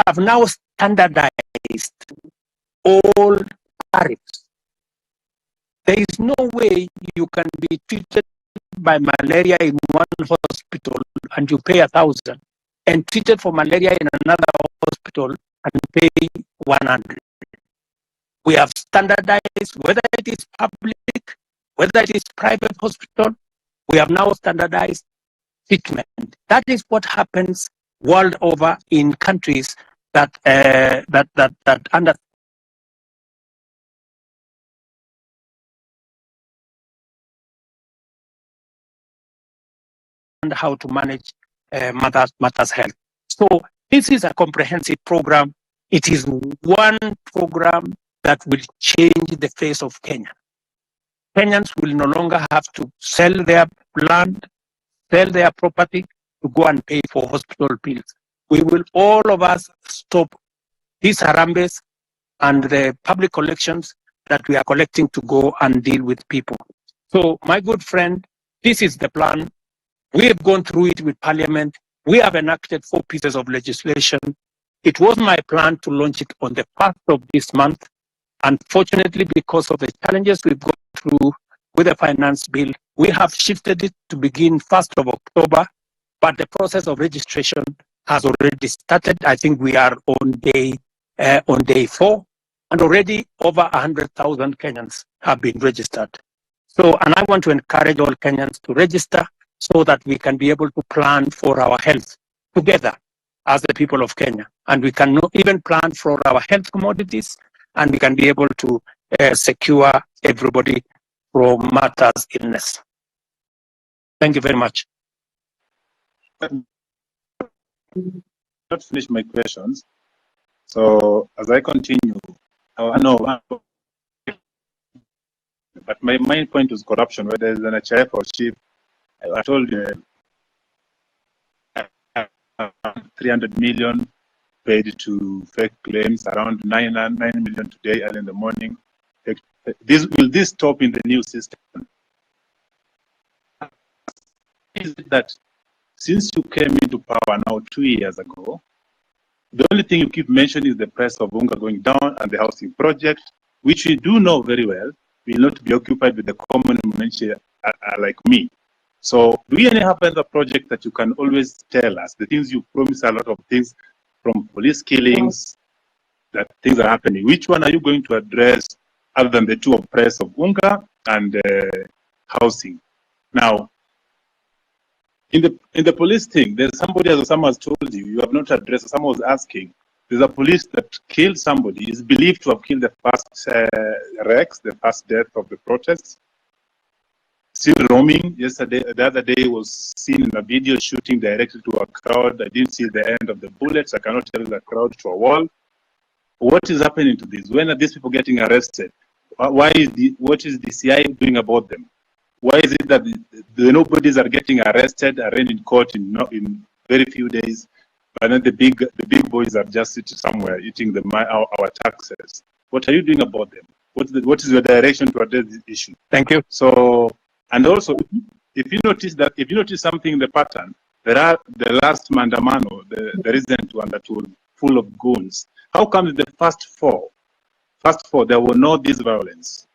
have now standardized all tariffs. There is no way you can be treated by malaria in one hospital and you pay 1,000, and treated for malaria in another hospital and pay 100. We have standardized, whether it is public, whether it is private hospital, we have now standardized treatment. That is what happens world over in countries that understand how to manage matters health. So this is a comprehensive program. It is one program that will change the face of Kenya. Kenyans will no longer have to sell their land, sell their property to go and pay for hospital bills. We will, all of us, stop these harambes and the public collections that we are collecting to go and deal with people. So, my good friend, this is the plan. We have gone through it with Parliament. We have enacted 4 pieces of legislation. It was my plan to launch it on the 1st of this month. Unfortunately, because of the challenges we've gone through with the finance bill, we have shifted it to begin 1st of October, but the process of registration has already started. I think we are on day 4, and already over 100,000 Kenyans have been registered. So, and I want to encourage all Kenyans to register so that we can be able to plan for our health together as the people of Kenya. And we can even plan for our health commodities, and we can be able to secure everybody from matters illness. Thank you very much. Not finish my questions. So as I continue, I know, but my main point was corruption. Whether it's an HIF or chief, I told you 300 million paid to fake claims, around 9 million today early in the morning. Will this stop in the new system? Is it that since you came into power now 2 years ago, the only thing you keep mentioning is the price of BONGA going down and the housing project, which we do know very well will not be occupied with the common man like me. So do you have another project that you can always tell us? The things you promise, a lot of things, from police killings, that things are happening. Which one are you going to address other than the two of price of BONGA and housing? Now, in the police thing, there's somebody, as someone has told you, you have not addressed. Someone was asking. There's a police that killed somebody. Is believed to have killed the first Rex, the first death of the protests. Still roaming. Yesterday, the other day, was seen in a video shooting directly to a crowd. I didn't see the end of the bullets. I cannot tell the crowd to a wall. What is happening to this? When are these people getting arrested? What is the CIA doing about them? Why is it that the nobodies are getting arrested, arraigned in court in very few days, but then the big boys are just sitting somewhere eating our taxes? What are you doing about them? What is your direction to address this issue? Thank you. So, and also, if you notice something in the pattern, there are the last Mandamano, the recent one that was full of goons. How come the first four, there were no this violence,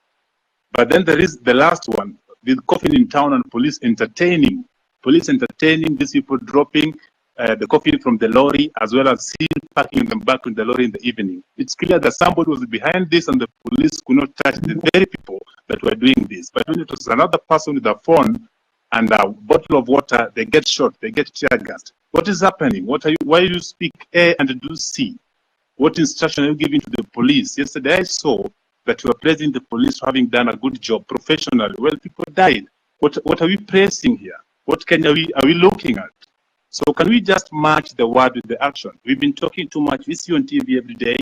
but then there is the last one, with coffin in town and police entertaining these people dropping the coffin from the lorry, as well as packing them back in the lorry in the evening. It's clear that somebody was behind this and the police could not touch the very people that were doing this. But when it was another person with a phone and a bottle of water, they get shot, they get tear gassed. What is happening? Why you speak A and do C? What instruction are you giving to the police? Yesterday I saw that you are praising the police for having done a good job professionally. Well, people died. What are we praising here? What are we looking at? So can we just match the word with the action? We've been talking too much. We see on TV every day.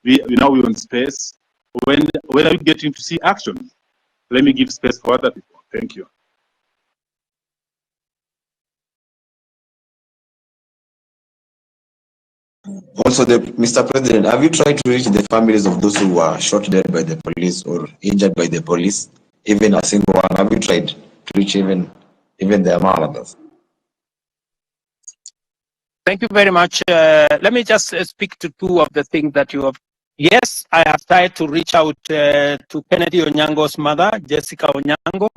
Now we're on space. When are we getting to see action? Let me give space for other people. Thank you. Also, Mr. President, have you tried to reach the families of those who were shot dead by the police or injured by the police? Even a single one, have you tried to reach even their mothers? Thank you very much. Let me just speak to two of the things that you have. Yes, I have tried to reach out to Kennedy Onyango's mother, Jessica Onyango,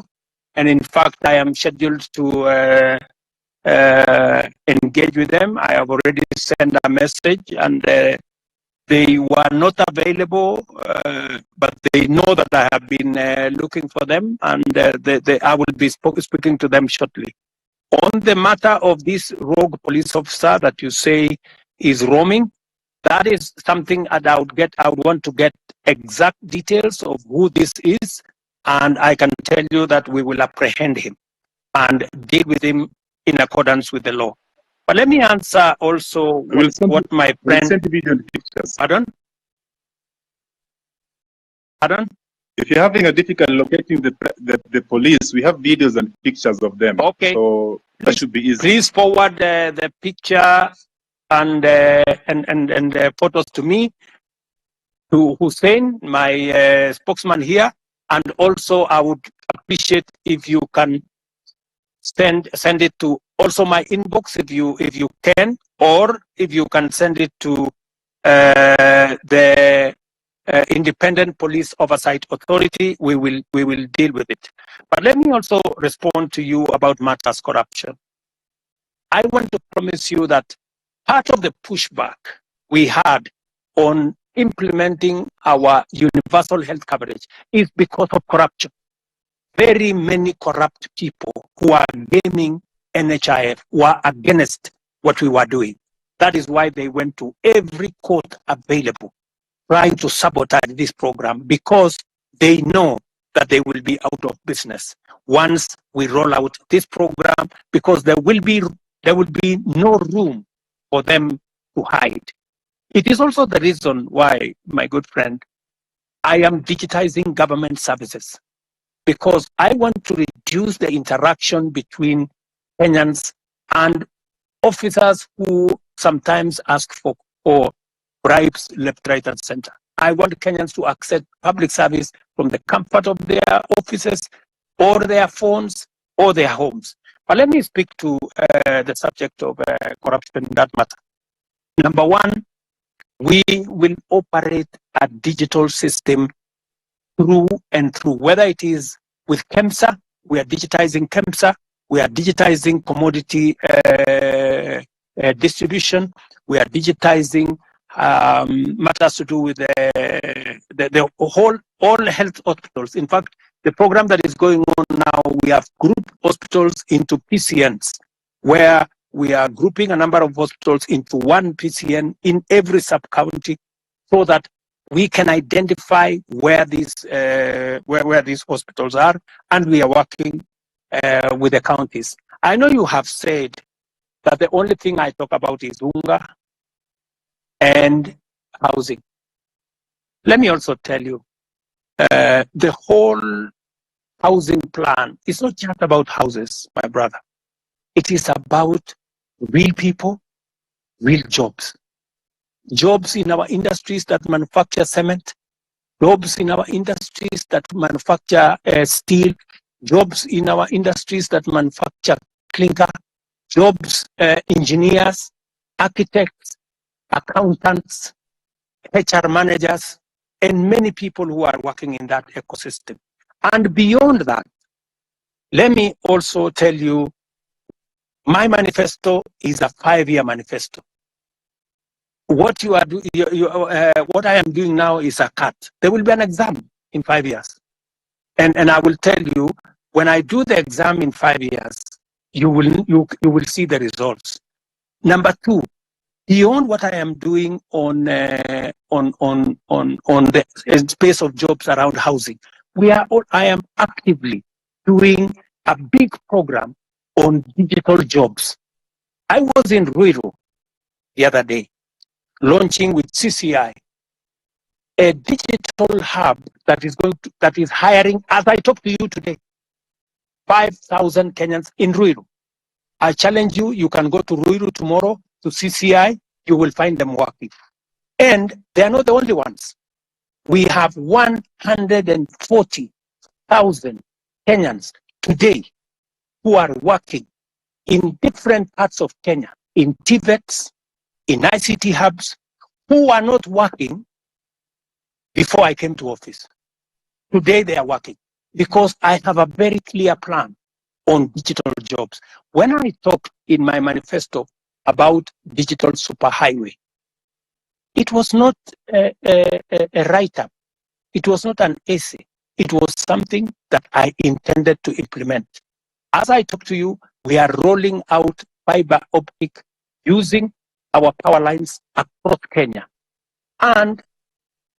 and in fact, I am scheduled to engage with them. I have already sent a message, and they were not available, but they know that I have been looking for them, and I will be speaking to them shortly. On the matter of this rogue police officer that you say is roaming, that is something that I would want to get exact details of who this is, and I can tell you that we will apprehend him and deal with him in accordance with the law. But let me answer also what my friend... We'll send video and pictures. Pardon? Pardon? If you're having a difficult locating the police, we have videos and pictures of them. Okay. So that should be easy. Please forward the picture and photos to me, to Hussein, my spokesman here, and also I would appreciate if you can send it to also my inbox if you can, or if you can send it to the Independent Police Oversight Authority. We will deal with it. But let me also respond to you about matters corruption. I want to promise you that part of the pushback we had on implementing our universal health coverage is because of corruption. Very many corrupt people who are gaming NHIF were against what we were doing. That is why they went to every court available, trying to sabotage this program, because they know that they will be out of business once we roll out this program, because there will be no room for them to hide. It is also the reason why, my good friend, I am digitizing government services, because I want to reduce the interaction between Kenyans and officers who sometimes ask for bribes left, right, and center. I want Kenyans to access public service from the comfort of their offices or their phones or their homes. But let me speak to the subject of corruption in that matter. Number one, we will operate a digital system through and through, whether it is with KEMSA, we are digitizing KEMSA, we are digitizing commodity distribution, we are digitizing matters to do with all health hospitals. In fact, the program that is going on now, we have grouped hospitals into PCNs, where we are grouping a number of hospitals into one PCN in every sub-county, so that we can identify where these hospitals are, and we are working with the counties. I know you have said that the only thing I talk about is BONGA and housing. Let me also tell you, the whole housing plan is not just about houses, my brother. It is about real people, real jobs. Jobs in our industries that manufacture cement, jobs in our industries that manufacture steel, jobs in our industries that manufacture clinker, jobs, engineers, architects, accountants, HR managers, and many people who are working in that ecosystem. And beyond that, let me also tell you, my manifesto is a 5-year manifesto. What you are what I am doing now is a cut. There will be an exam in 5 years, and I will tell you, when I do the exam in 5 years, you will see the results. Number two, beyond what I am doing on the space of jobs around housing, I am actively doing a big program on digital jobs. I was in Ruiru the other day, launching with CCI a digital hub that is hiring, as I talk to you today, 5,000 Kenyans in Ruiru. I challenge you, you can go to Ruiru tomorrow to CCI, you will find them working. And they are not the only ones. We have 140,000 Kenyans today who are working in different parts of Kenya, in TVETs, in ICT hubs, who are not working before I came to office. Today they are working because I have a very clear plan on digital jobs. When I talked in my manifesto about digital superhighway, it was not a write-up. It was not an essay. It was something that I intended to implement. As I talk to you, we are rolling out fiber optic using our power lines across Kenya. And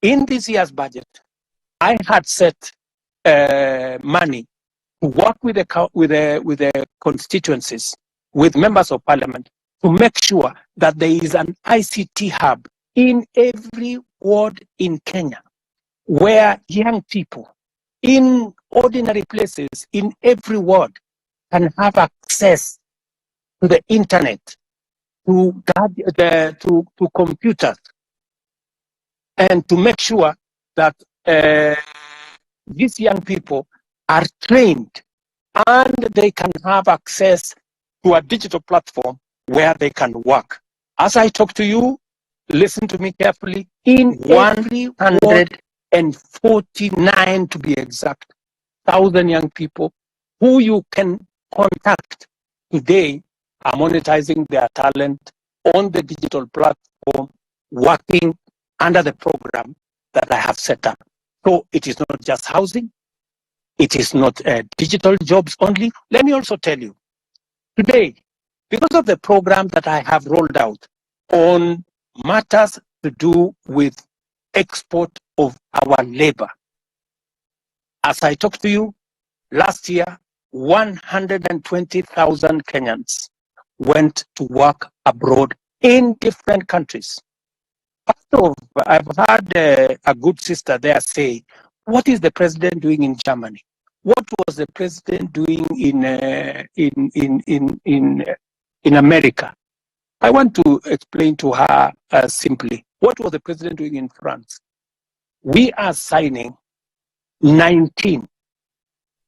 in this year's budget, I had set money to work with the constituencies, with members of parliament, to make sure that there is an ICT hub in every ward in Kenya, where young people in ordinary places in every ward can have access to the internet, to computers, and to make sure that these young people are trained and they can have access to a digital platform where they can work. As I talk to you, listen to me carefully, in 149 to be exact, 1,000 young people who you can contact today are monetizing their talent on the digital platform, working under the program that I have set up. So it is not just housing, it is not digital jobs only. Let me also tell you, today, because of the program that I have rolled out on matters to do with export of our labor, as I talk to you, last year, 120,000 Kenyans went to work abroad in different countries. I've heard a good sister there say, what is the president doing in Germany? What was the president doing in America? I want to explain to her simply, what was the president doing in France? We are signing 19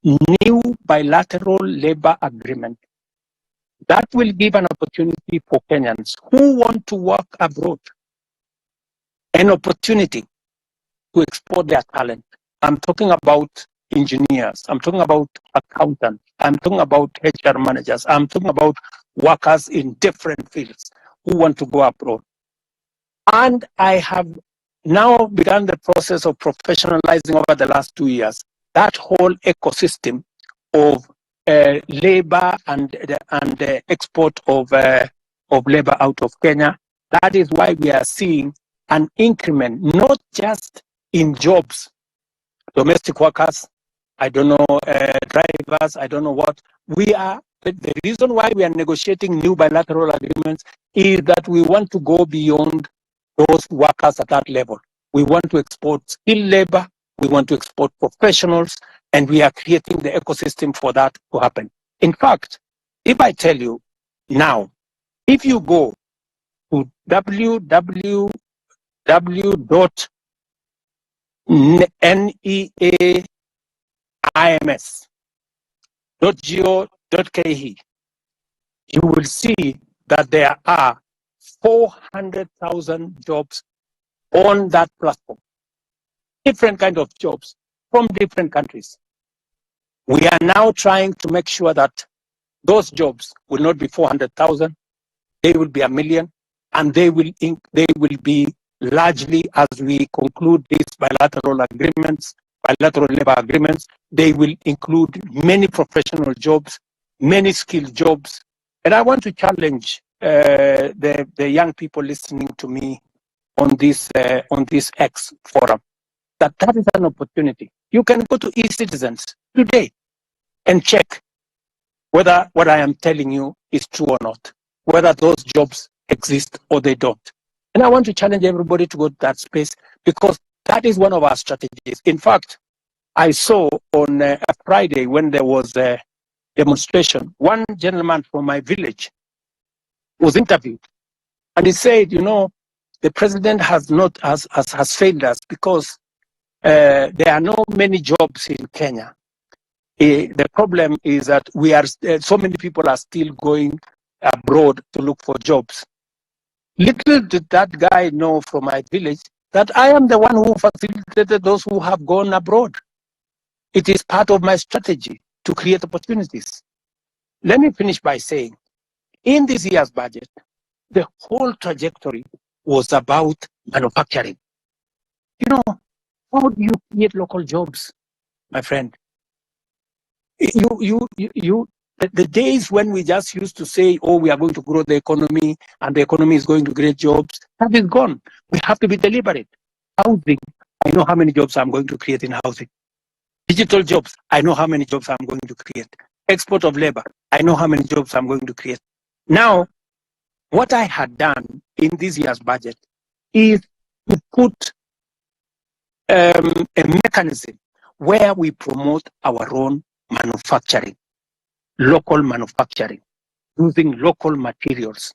new bilateral labor agreements that will give an opportunity for Kenyans who want to work abroad, an opportunity to export their talent. I'm talking about engineers, I'm talking about accountants, I'm talking about HR managers, I'm talking about workers in different fields who want to go abroad. And I have now begun the process of professionalizing over the last 2 years that whole ecosystem of labor and the export of labor out of Kenya. That is why we are seeing an increment, not just in jobs, domestic workers, I don't know, drivers, I don't know what. The reason why we are negotiating new bilateral agreements is that we want to go beyond those workers at that level. We want to export skilled labor, we want to export professionals, and we are creating the ecosystem for that to happen. In fact, if I tell you now, if you go to www.neaims.go.ke, you will see that there are 400,000 jobs on that platform. Different kind of jobs from different countries. We are now trying to make sure that those jobs will not be 400,000, they will be 1 million, and they will be largely, as we conclude these bilateral labor agreements, they will include many professional jobs, many skilled jobs. And I want to challenge the young people listening to me on this X forum, that is an opportunity. You can go to eCitizens today and check whether what I am telling you is true or not, whether those jobs exist or they don't. And I want to challenge everybody to go to that space, because that is one of our strategies. In fact, I saw on a Friday when there was a demonstration, one gentleman from my village was interviewed, and he said, you know, the president has failed us because there are not many jobs in Kenya. The problem is that so many people are still going abroad to look for jobs. Little did that guy know from my village that I am the one who facilitated those who have gone abroad. It is part of my strategy to create opportunities. Let me finish by saying, in this year's budget, the whole trajectory was about manufacturing. You know, how do you create local jobs, my friend? The days when we just used to say, oh, we are going to grow the economy and the economy is going to create jobs, that is gone. We have to be deliberate. Housing, I know how many jobs I'm going to create in housing. Digital jobs, I know how many jobs I'm going to create. Export of labor, I know how many jobs I'm going to create. Now, what I had done in this year's budget is to put a mechanism where we promote our own manufacturing, local manufacturing, using local materials,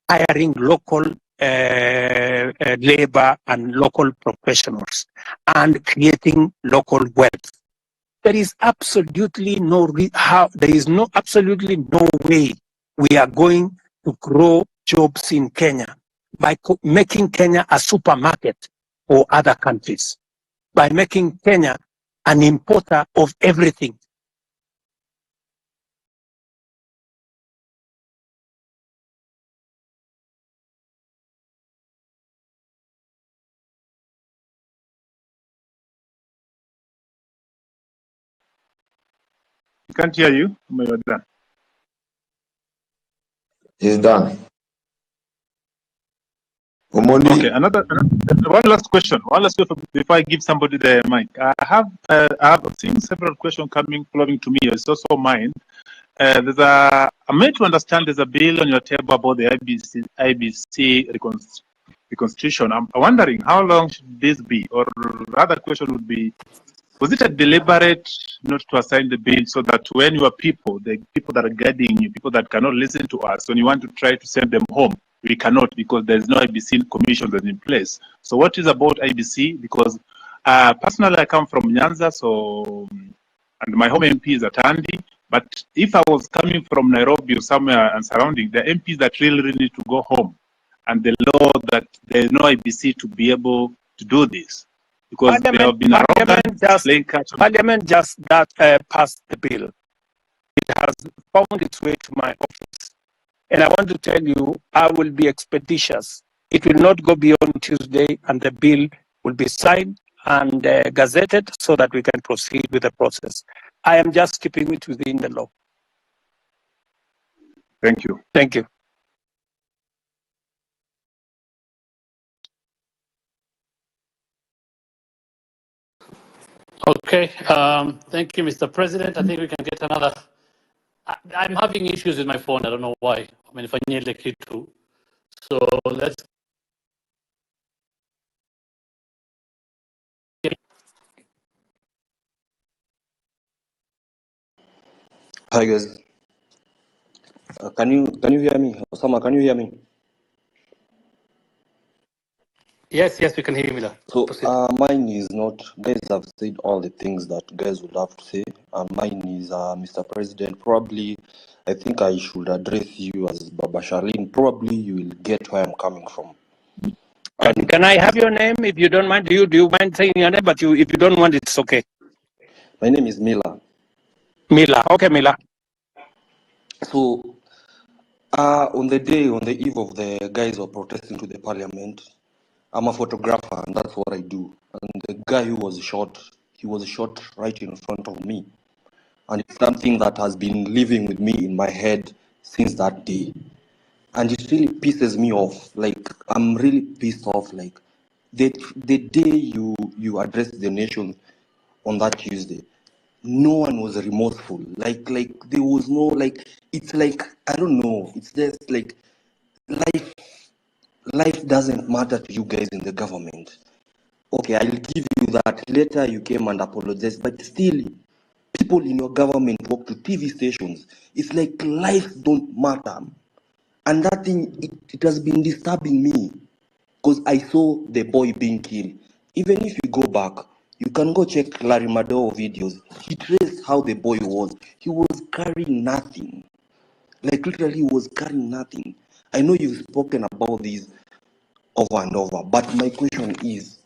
hiring local labor and local professionals, and creating local wealth. There is absolutely absolutely no way we are going to grow jobs in Kenya by making Kenya a supermarket for other countries, by making Kenya an importer of everything. We can't hear you. You're done. He's done. Omondi. Okay, another one last question. One last question before I give somebody the mic. I have seen several questions flowing to me. It's also mine. I'm made to understand there's a bill on your table about the IBC reconstitution. I'm wondering how long should this be? Or rather question would be, was it a deliberate not to assign the bill so that when your people, the people that are guiding you, people that cannot listen to us, when you want to try to send them home, we cannot because there's no IBC commission that's in place. So what is about IBC? Because personally, I come from Nyanza, and my home MP is at Andy. But if I was coming from Nairobi or somewhere and surrounding, the MPs that really need to go home, and the law that there is no IBC to be able to do this. Because they have been Parliament just passed the bill. It has found its way to my office. And I want to tell you, I will be expeditious. It will not go beyond Tuesday, and the bill will be signed and gazetted so that we can proceed with the process. I am just keeping it within the law. Thank you. Thank you. Okay, thank you, Mr. President. I think we can get another. I'm having issues with my phone. I don't know why. I mean, if I need the key to. So let's. Hi guys, can you hear me? Osama, can you hear me? Yes, we can hear you, Mila. So mine is not. Guys have said all the things that guys would have to say, and mine is Mr. President. Probably, I think I should address you as Baba Sharlene. Probably you will get where I'm coming from. Can I have your name if you don't mind? Do you mind saying your name? But if you don't want, it's okay. My name is Mila. Mila, okay, Mila. So, on the eve of the guys were protesting to the parliament, I'm a photographer and that's what I do. And the guy who was shot, he was shot right in front of me. And it's something that has been living with me in my head since that day. And it really pisses me off. Like, I'm really pissed off. Like, the day you addressed the nation on that Tuesday, no one was remorseful. Like there was no, like, it's like, I don't know. It's just like life doesn't matter to you guys in the government. Okay, I'll give you that. Later you came and apologized, but still, people in your government walk to TV stations. It's like life don't matter. And that thing, it has been disturbing me because I saw the boy being killed. Even if you go back, you can go check Larry Madowo videos. He traced how the boy was. He was carrying nothing. Like literally, he was carrying nothing. I know you've spoken about this over and over, but my question is,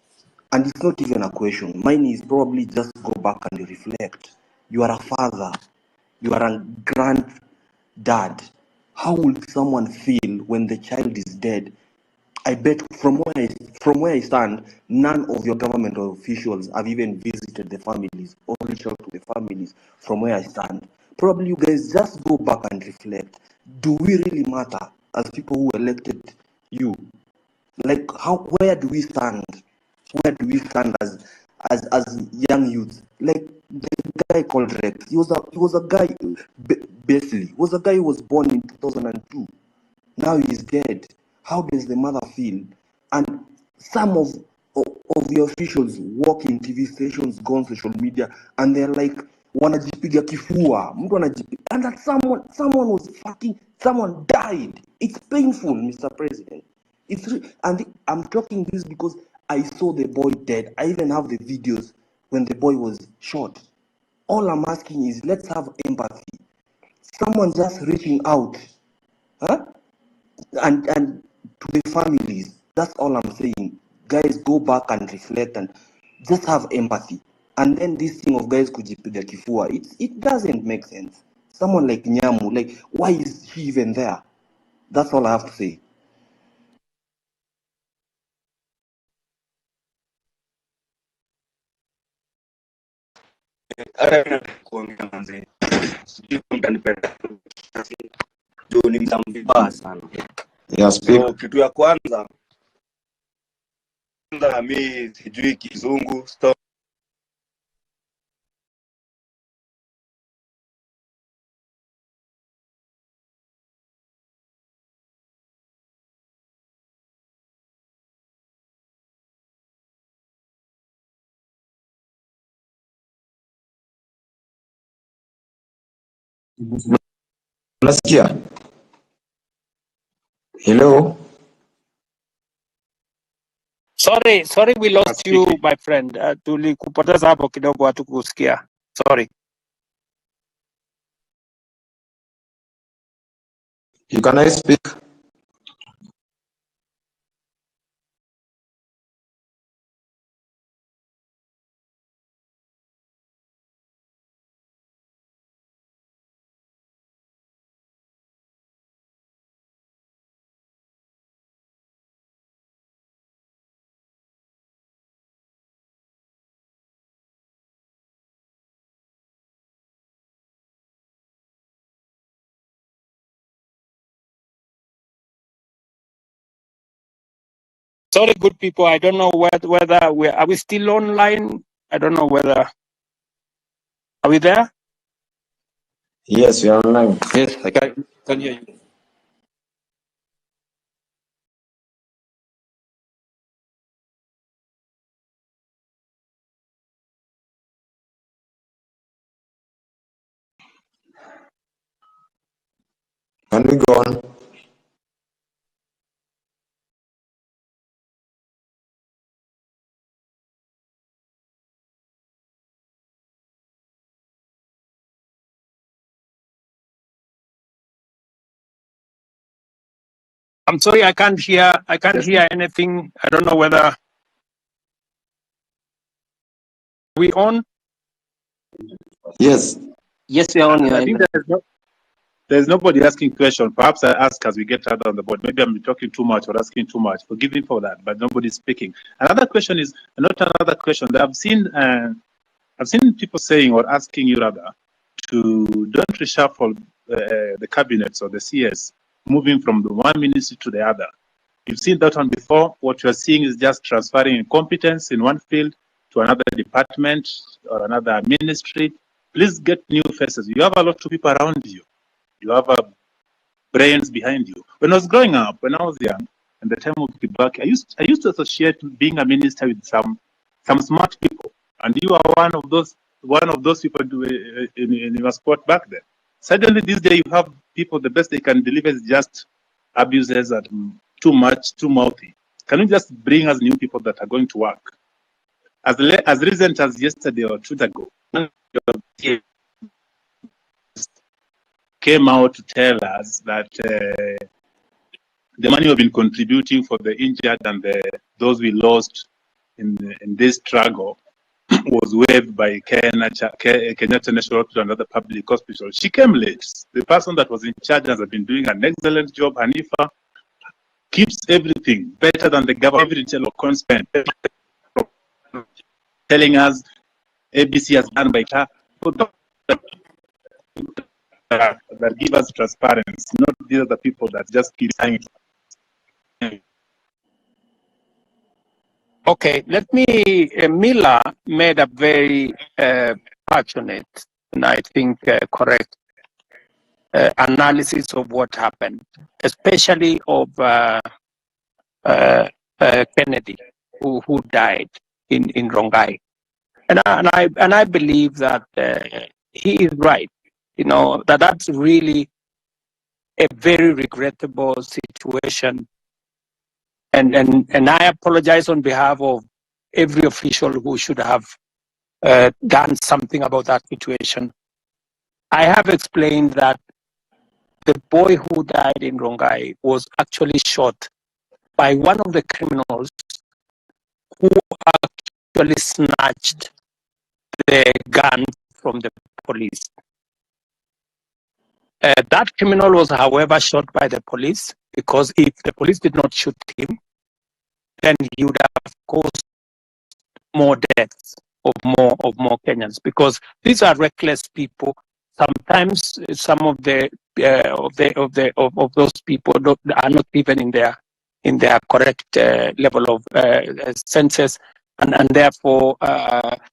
and it's not even a question, mine is probably just go back and reflect. You are a father, you are a granddad. How will someone feel when the child is dead? I bet from where I stand, none of your government officials have even visited the families or reached out to the families from where I stand. Probably you guys just go back and reflect. Do we really matter as people who elected you? Like where do we stand? Where do we stand as young youths? Like the guy called Rex, he was a guy, basically, was a guy who was born in 2002. Now he's dead. How does the mother feel? And some of the officials work in TV stations, go on social media, and they're like, wanajipiga kifua, mtu anajipiga, and that someone was someone died. It's painful, Mr. President. And I'm talking this because I saw the boy dead. I even have the videos when the boy was shot. All I'm asking is, let's have empathy. Someone just reaching out, huh? And to the families. That's all I'm saying. Guys, go back and reflect and just have empathy. And then this thing of guys kujipiga kifua, it doesn't make sense. Someone like Nyamu, like, why is he even there? That's all I have to say. Kuongea manze, sijui mtanipenda juu ni mtu mbaya sana. Yeah, speak. So kitu ya kwanza mimi sijui kizungu stop. Unasikia? Hello? Sorry, we lost you, Speaking. my friend. Tulikupoteza hapo kidogo, hatukusikia. Sorry. You can I speak? Sorry, good people. I don't know whether are we still online. I don't know whether are we there. Yes, we are online. Yes, I can hear you. Can we go on? I'm sorry, I can't hear. I can't hear anything. I don't know whether we on. Yes. Yes, we are on your I think there's nobody asking question. Perhaps I ask as we get other on the board. Maybe I'm talking too much or asking too much. Forgive me for that, but nobody's speaking. Another question is not another question that I've seen people saying or asking you rather to don't reshuffle the cabinets or the CS, moving from the one ministry to the other. You've seen that one before. What you're seeing is just transferring competence in one field to another department or another ministry. Please get new faces. You have a lot of people around you. You have brains behind you. When I was growing up, when I was young, and the time of Kibaki, I used to associate being a minister with some smart people, and you are one of those people in your sport back then. Suddenly, this day, you have people. The best they can deliver is just abuses and too much, too mouthy. Can you just bring us new people that are going to work? As recent as yesterday or 2 days ago, came out to tell us that the money we've been contributing for the injured and those we lost in this struggle was waived by Kenyatta National Hospital and other public hospitals. She came late. The person that was in charge has been doing an excellent job. Hanifa keeps everything better than the government, every detail of consent, telling us ABC has done by her. That give us transparency, not these are the people that just keep saying. Okay, let me, Mila made a very passionate and I think correct analysis of what happened, especially of Kennedy, who died in Rongai. And I believe that he is right, that's really a very regrettable situation. And I apologize on behalf of every official who should have done something about that situation. I have explained that the boy who died in Rongai was actually shot by one of the criminals who actually snatched the gun from the police. That criminal was, however, shot by the police because if the police did not shoot him, then he would have caused more deaths of more Kenyans, because these are reckless people. Sometimes some of those people are not even in their correct level of senses, and therefore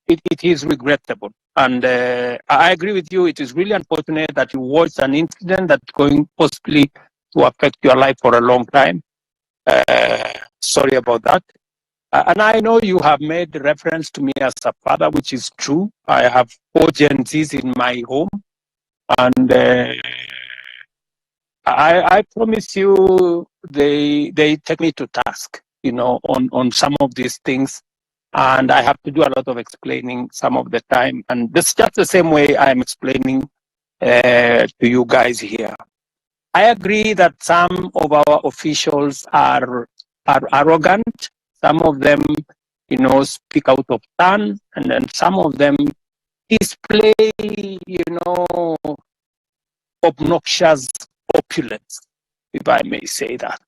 it is regrettable. And I agree with you. It is really unfortunate that you watched an incident that's going possibly to affect your life for a long time. Sorry about that. And I know you have made reference to me as a father, which is true. I have 4 Gen Zs in my home, and I promise you they take me to task, on some of these things. And I have to do a lot of explaining some of the time. And this is just the same way I'm explaining to you guys here. I agree that some of our officials are arrogant. Some of them, speak out of turn, and then some of them display, obnoxious opulence, if I may say that.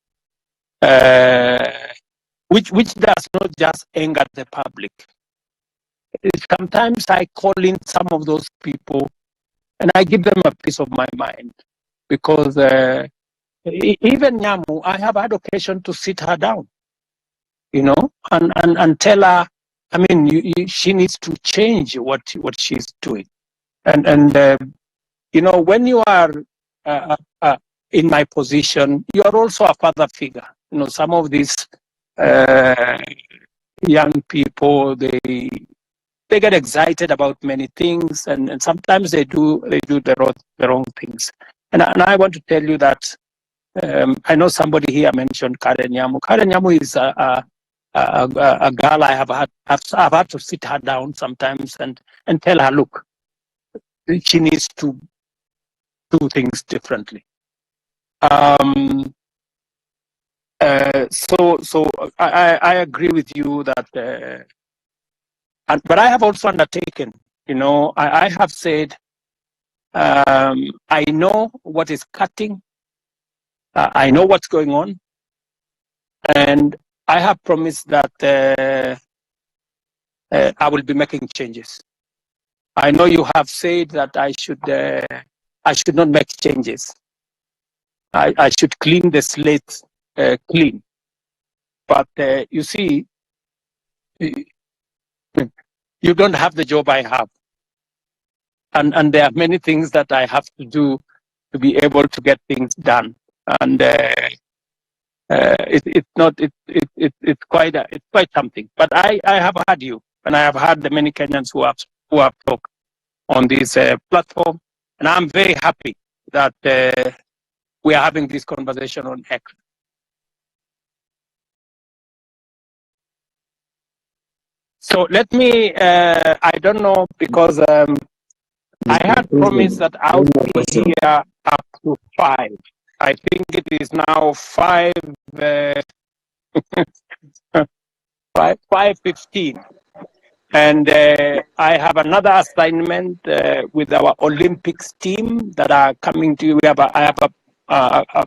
Which does not just anger the public. Sometimes I call in some of those people and I give them a piece of my mind, because even Nyamu, I have had occasion to sit her down, and tell her, she needs to change what she's doing. And when you are in my position, you are also a father figure. Some of these young people, they get excited about many things, and sometimes they do the wrong things. And I want to tell you that I know somebody here mentioned Karen Nyamu. Karen Nyamu is a girl I've had to sit her down sometimes and tell her, look, she needs to do things differently. So I agree with you that, but I have also undertaken, I have said, I know what is cutting, I know what's going on, and I have promised that I will be making changes. I know you have said that I should not make changes. I should clean the slate clean. But you see, you don't have the job I have. And there are many things that I have to do to be able to get things done. And it's quite something. But I have had you, and I have had the many Kenyans who have talked on this platform, and I'm very happy that we are having this conversation on X. So let me, I don't know, because I had promised that I would be here up to 5. I think it is now 5:15. And I have another assignment with our Olympics team that are coming to you. I have a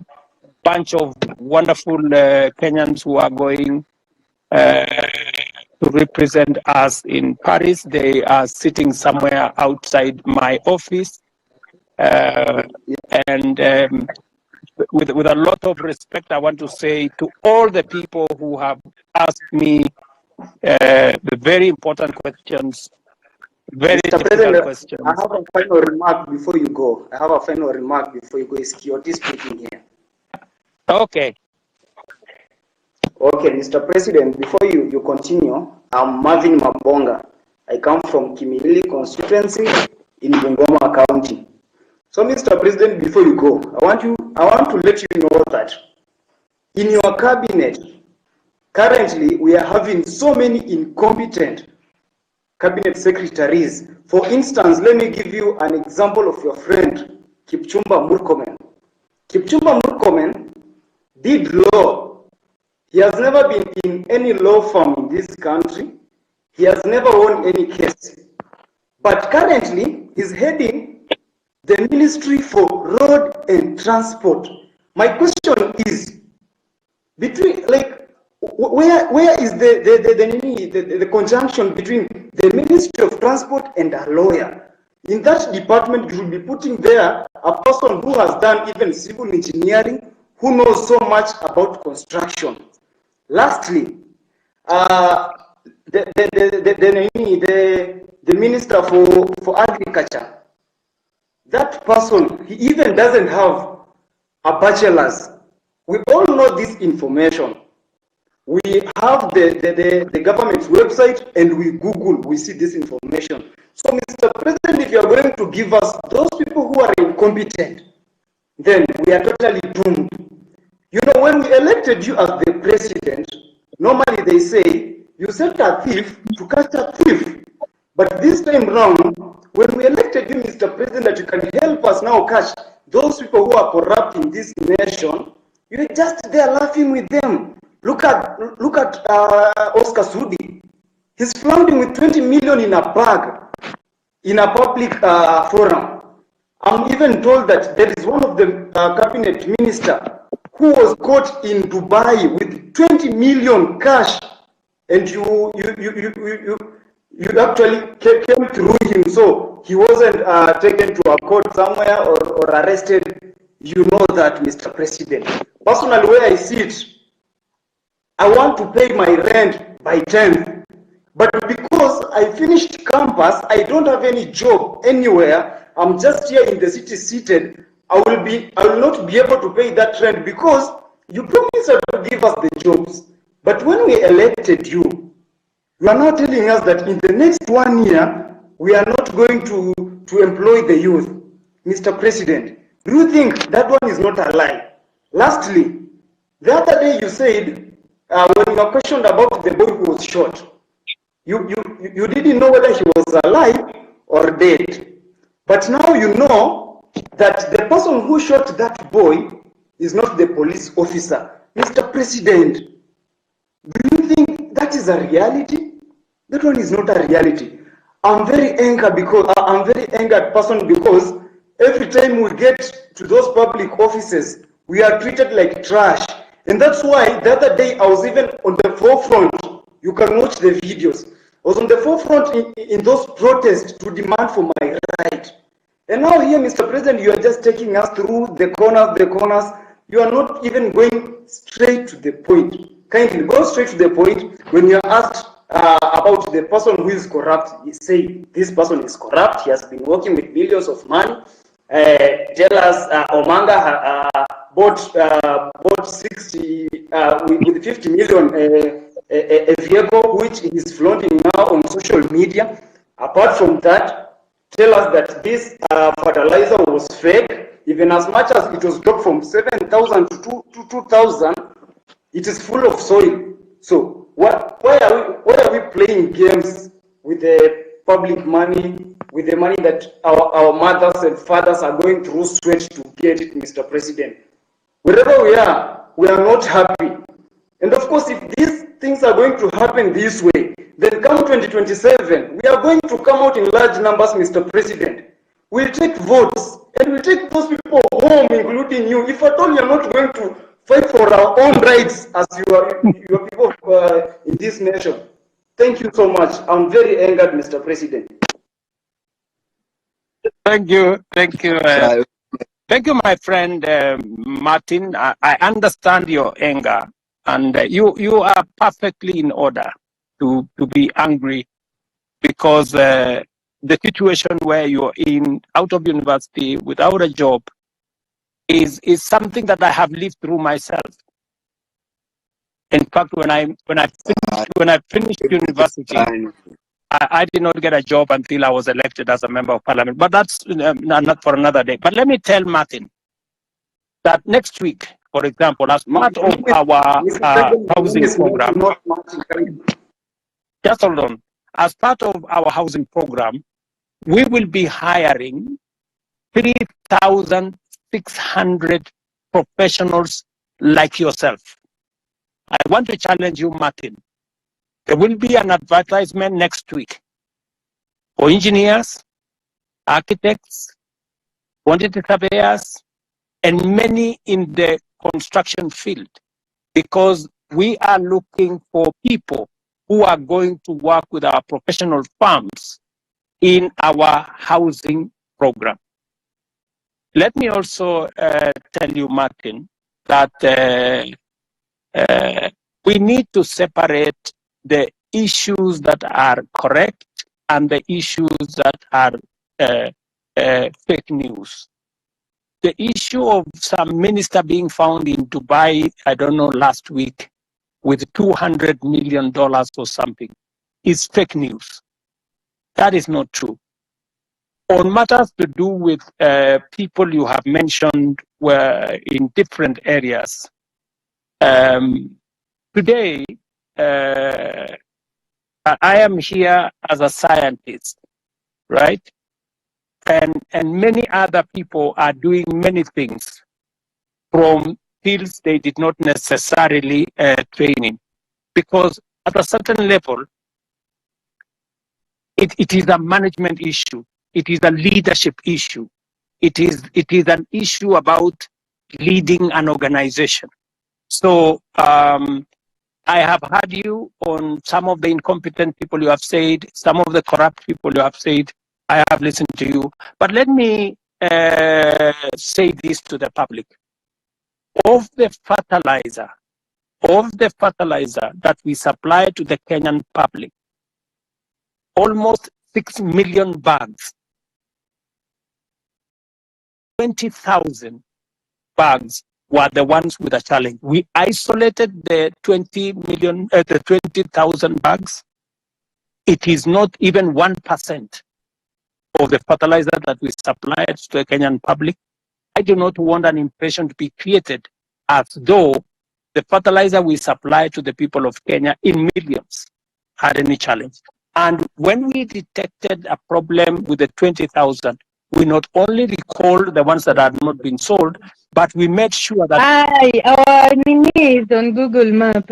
bunch of wonderful Kenyans who are going to represent us in Paris. They are sitting somewhere outside my office. And with a lot of respect, I want to say to all the people who have asked me the very important questions, very Mr. difficult President, questions. I have a final remark before you go. It's Kioti speaking here. Okay. Okay, Mr. President, before you continue, I'm Marvin Mabonga. I come from Kimilili constituency in Bungoma County. So, Mr. President, before you go, I want to let you know that in your cabinet, currently we are having so many incompetent cabinet secretaries. For instance, let me give you an example of your friend, Kipchumba Murkomen. Kipchumba Murkomen did law. He has never been in any law firm in this country. He has never won any case. But currently, he's heading the Ministry for Road and Transport. My question is, between where is the conjunction between the Ministry of Transport and a lawyer? In that department, you will be putting there a person who has done even civil engineering, who knows so much about construction. Lastly, the Minister for Agriculture, that person, he even doesn't have a bachelor's. We all know this information. We have the government's website and we Google, we see this information. So, Mr. President, if you are going to give us those people who are incompetent, then we are totally doomed. You know, when we elected you as the president, normally they say, you set a thief to catch a thief. But this time round, when we elected you, Mr. President, that you can help us now catch those people who are corrupt in this nation, you're just there laughing with them. Look at Oscar Sudi. He's flaunting with 20 million in a bag in a public forum. I'm even told that there is one of the cabinet minister who was caught in Dubai with 20 million cash, and you actually came through him, so he wasn't taken to a court somewhere or arrested. You know that, Mr. President. Personally, where I see it, I want to pay my rent by 10th, but because I finished campus, I don't have any job anywhere. I'm just here in the city seated. I will not be able to pay that rent because you promised to give us the jobs. But when we elected you, you are now telling us that in the next 1 year, we are not going to employ the youth. Mr. President, do you think that one is not a lie? Lastly, the other day you said, when you were questioned about the boy who was shot, you didn't know whether he was alive or dead. But now you know that the person who shot that boy is not the police officer. Mr. President, do you think that is a reality? That one is not a reality. I'm very angered person because every time we get to those public offices, we are treated like trash. And that's why the other day I was even on the forefront. You can watch the videos. I was on the forefront in those protests to demand for my right. And now here, Mr. President, you are just taking us through the corners. You are not even going straight to the point. Kindly go straight to the point. When you are asked about the person who is corrupt, you say this person is corrupt. He has been working with millions of money. Tell us, Omanga bought 60 with 50 million a vehicle which is flaunting now on social media. Apart from that, tell us that this fertilizer was fake, even as much as it was dropped from 7,000 to 2,000, it is full of soil. So why are we playing games with the public money, with the money that our mothers and fathers are going through sweat to get it, Mr. President. Wherever we are not happy. And of course, if these things are going to happen this way, then come 2027, we are going to come out in large numbers, Mr. President. We'll take votes, and we'll take those people home, including you. If at all you're not going to fight for our own rights as your people in this nation. Thank you so much. I'm very angered, Mr. President. Thank you. Thank you. Thank you, my friend Martin. I understand your anger, and you are perfectly in order to be angry, because the situation where you're in, out of university, without a job, is something that I have lived through myself. In fact, when I finished university, I did not get a job until I was elected as a member of parliament. But that's not for another day. But let me tell Martin that next week, for example, as part of our housing program, just hold on. As part of our housing program, we will be hiring 3,600 professionals like yourself. I want to challenge you, Martin. There will be an advertisement next week for engineers, architects, quantity surveyors, and many in the construction field, because we are looking for people who are going to work with our professional firms in our housing program. Let me also tell you, Martin, that we need to separate the issues that are correct and the issues that are fake news. The issue of some minister being found in Dubai, I don't know, last week, with $200 million or something, is fake news. That is not true. On matters to do with people you have mentioned were in different areas, today, I am here as a scientist, right? And many other people are doing many things from fields they did not necessarily train in. Because at a certain level, it is a management issue. It is a leadership issue. It is an issue about leading an organization. So I have heard you on some of the incompetent people you have said, some of the corrupt people you have said. I have listened to you. But let me say this to the public. Of the fertilizer that we supply to the Kenyan public, almost 6 million bags, 20,000 bags were the ones with a challenge. We isolated the 20,000 bags. It is not even 1% of the fertilizer that we supplied to the Kenyan public. I do not want an impression to be created as though the fertilizer we supply to the people of Kenya in millions had any challenge. And when we detected a problem with the 20,000, we not only recalled the ones that had not been sold, but we made sure that our nini is on Google Map.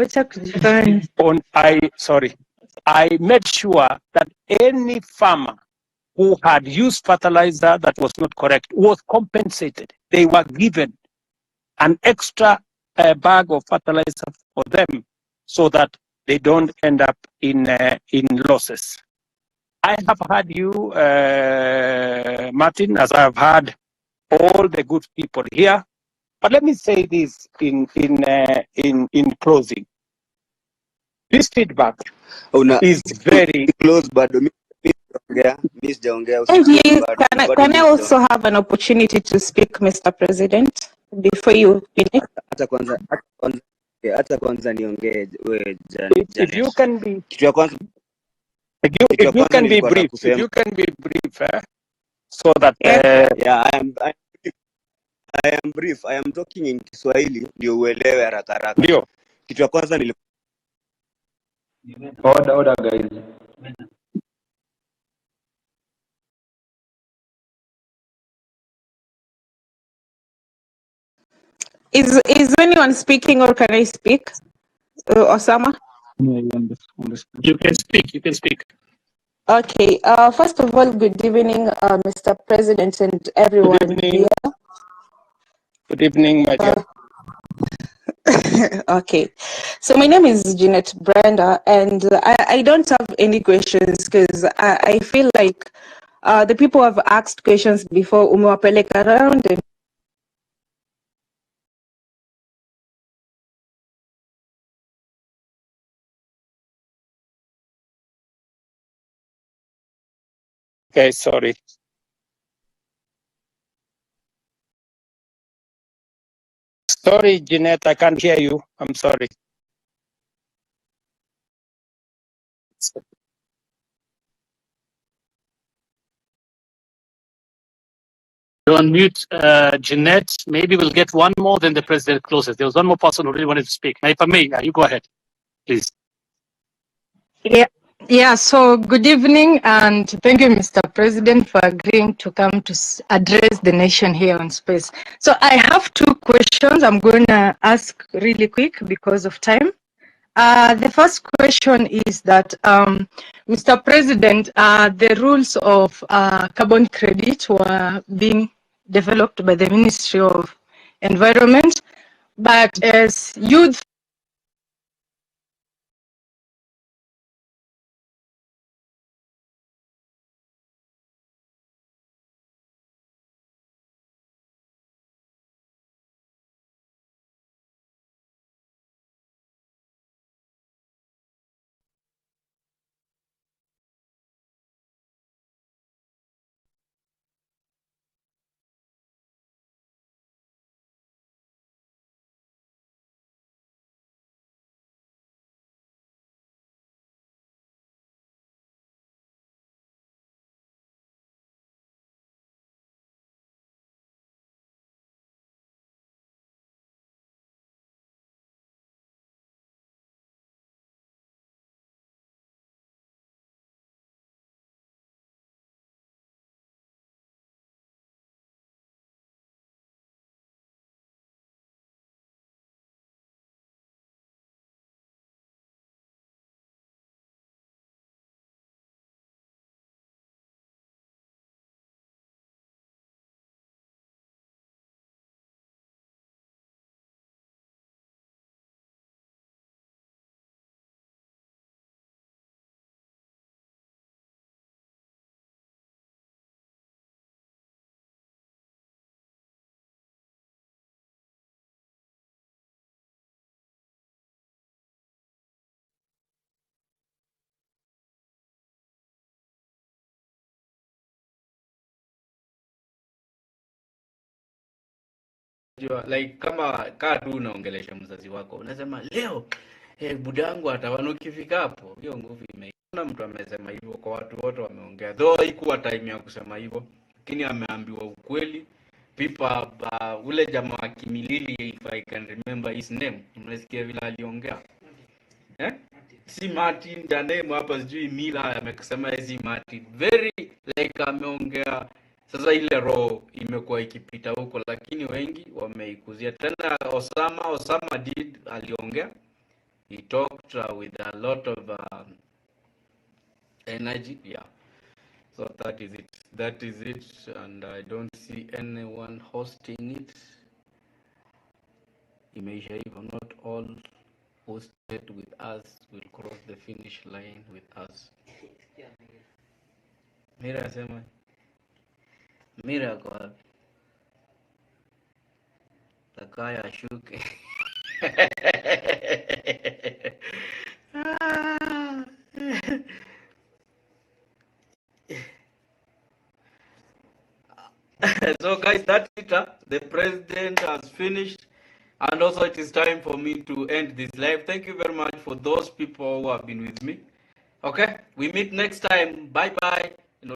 I made sure that any farmer who had used fertilizer that was not correct was compensated. They were given an extra bag of fertilizer for them so that they don't end up in losses. I have heard you, Martin, as I have heard all the good people here. But let me say this in closing. This feedback is very close, but can I also have an opportunity to speak, Mr. President, before you finish? If you can be if you can be brief, so that I am brief. I am talking in Kiswahili ndio uelewe haraka haraka. Ndio. Kitu ya kwanza Order guys. Is anyone speaking or can I speak? Osama? You can speak. You can speak. Okay. First of all, good evening, Mr. President and everyone Good evening. here. Good evening, my dear. Okay. So my name is Jeanette Brenda, and I don't have any questions because I feel like the people have asked questions before umewapeleka around and Okay, sorry. Sorry, Jeanette, I can't hear you. I'm sorry. You unmute Jeanette. Maybe we'll get one more, then the president closes. There was one more person who really wanted to speak. Now, if I may, you go ahead, please. Yeah, so good evening and thank you, Mr. President, for agreeing to come to address the nation here on space. So I have two questions I'm going to ask really quick because of time. The first question is that, Mr. President, the rules of carbon credit were being developed by the Ministry of Environment, but as youth like kama kaa tu unaongelesha mzazi wako unasema leo buda yangu atawana, ukifika hapo hiyo nguvu imeona. Mtu amesema hivyo kwa watu wote wameongea, though haikuwa time ya kusema hivyo, lakini ameambiwa ukweli. Pipa ule jamaa wa Kimilili, if I can remember his name, mnasikia vile aliongea si Martin the name hapa, sijui Mila amekisema hizi Martin very like ameongea. Sasa ile roho imekuwa ikipita huko, lakini wengi wameikuzia tena. Osama did aliongea, he talked with a lot of energy, yeah. So that is it, and I don't see anyone hosting it. Imeisha hivyo, not all who stayed with us will cross the finish line with us. Mira sema Mira kwa takaya shuke. So guys, that's it. The president has finished, and also it is time for me to end this live. Thank you very much for those people who have been with me. Okay, we meet next time. Bye bye.